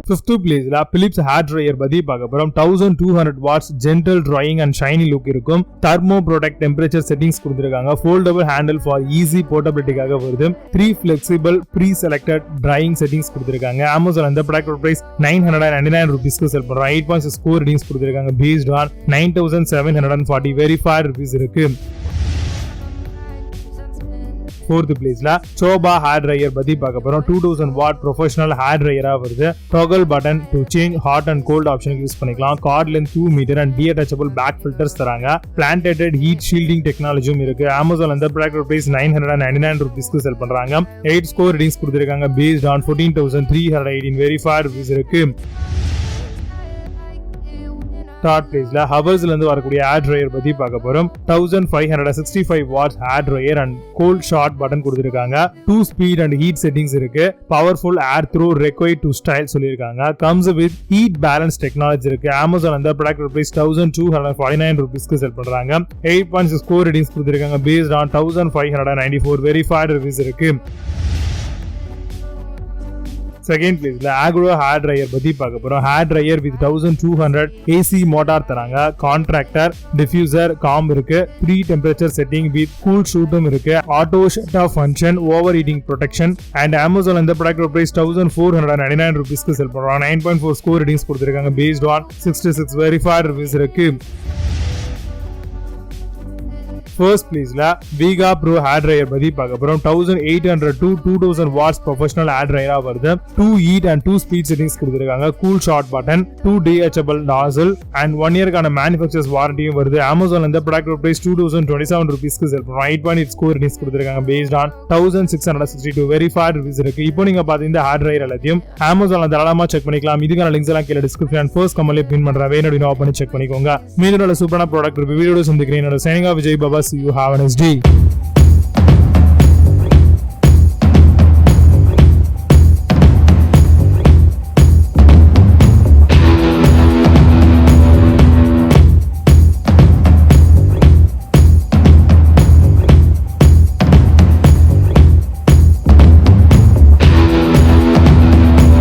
5th பிளேஸ்ல Philips hair dryer பத்தி பார்க்க போறோம். 1200 watts gentle drying and shiny look இருக்கும். தெர்மோ ப்ரொடெக்ட் டெம்பரேச்சர் செட்டிங்ஸ் கொடுத்திருக்காங்க. ஃபோல்டபிள் ஹேண்டில் ஃபார் ஈஸி போர்ட்டபிலிட்டிக்காக வருது. 3 flexible pre selected drying settings கொடுத்திருக்காங்க. Amazon அந்த ப்ராடக்ட் பிரைஸ் 999 ரூபீஸ்க்கு செல் பண்றோம். 8.6 ஸ்கோர் ரேட்டிங்ஸ் கொடுத்திருக்காங்க. பேஸ்ட் ஆன் 9740 வெரிஃபைட் ரிவ்யூஸ் இருக்கு. 4th பிளேஸ்ல சோபா ஹேர் ட்ரையர் பத்தி பார்க்க போறோம். 2000 வாட் ப்ரொஃபஷனல் ஹேர் ட்ரையரா வருது. Toggle button to change hot and cold ஆப்ஷனுக்கு யூஸ் பண்ணிக்கலாம். Cord length 2 metre and detachable back filters தராங்க. பிளான்டேட்டட் ஹீட் ஷீல்டிங் டெக்னாலஜியும் இருக்கு. Amazon அந்த ப்ராடக்ட் பிரைஸ் 999 ரூபீஸ்க்கு செல் பண்றாங்க. 8 ஸ்கோர் ரேட்டிங்ஸ் கொடுத்திருக்காங்க. பேஸ்ட் ஆன் 14318 வெரிஃபைட் ரிவ்யூஸ் இருக்கு. 3rd பிளேஸ்ல ஹவர்ஸ்ல இருந்து வரக்கூடிய ஹேர் ட்ரையர் பத்தி பார்க்க போறோம். 1565 watts hair dryer and cold shot button கொடுத்திருக்காங்க. 2 ஸ்பீட் அண்ட் ஹீட் செட்டிங்ஸ் இருக்கு. Powerful air throw required to style சொல்லிருக்காங்க. Comes with heat balance technology இருக்கு. Amazon அந்த ப்ராடக்ட் பிரைஸ் 1249 ரூபீஸ்க்கு செல் பண்றாங்க. 8.6 ஸ்கோர் ரேட்டிங்ஸ் கொடுத்திருக்காங்க. பேஸ்ட் ஆன் 1594 வெரிஃபைட் ரிவ்யூஸ் இருக்கு. 2nd பிளேஸ்ல ஆக்ரோ ஹேர் ட்ரையர் பத்தி பார்க்க போறோம். Hair dryer with 1200 AC motor தராங்க. கான்ட்ராக்டர் டிஃப்யூசர் காம் இருக்கு. Pre temperature setting with cool ஷூட்டும் இருக்கு. Auto shut off function, over heating protection and Amazon இந்த ப்ராடக்ட் பிரைஸ் 1499 ரூபீஸ்க்கு செல் பண்றோம். 9.4 ஸ்கோர் ரேட்டிங்ஸ் கொடுத்திருக்காங்க. பேஸ்ட் ஆன் 66 வெரிஃபைட் ரிவ்யூஸ் இருக்கு. 1st பிளேஸ்ல Viga Pro ஹேர் ட்ரையர் பத்தி பார்க்க போறோம். 1800 to 2000 வாட்ஸ் ப்ரொஃபஷனல் ஹேர் ட்ரையரா வருது. 2 ஹீட் அண்ட் 2 ஸ்பீட் செட்டிங்ஸ் கொடுத்திருக்காங்க. Cool shot button, 2 detachable nozzle and 1 இயர்க்கான மேனுஃபேக்சரர்ஸ் வாரண்டியும் வருது. Amazon இந்த ப்ராடக்ட் பிரைஸ் 2027 ரூபீஸ்க்கு செல் பண்றோம். 8.8 ஸ்கோர் ரேட்டிங்ஸ் கொடுத்திருக்காங்க. பேஸ்ட் ஆன் 1662 வெரிஃபைட் ரிவ்யூஸ் இருக்கு. இப்போ நீங்க பார்த்த இந்த ஹேர் ட்ரையர் எல்லாத்தையும் Amazonல தாராளமா செக் பண்ணிக்கலாம். இதுக்கான லிங்க்ஸ் எல்லாம் கீழ டிஸ்கிரிப்ஷன் அண்ட் ஃபர்ஸ்ட் கமெண்ட்ல பின் பண்றேன். வேணும்னா ஆஃப் பண்ணி செக் பண்ணிக்கோங்க. மீண்டும் நல்ல சூப்பரான ப்ராடக்ட் ரிவ்யூ வீடியோஸ் சந்திக்கிறேன். Signing off Vijay Baba. See you. Have a nice day.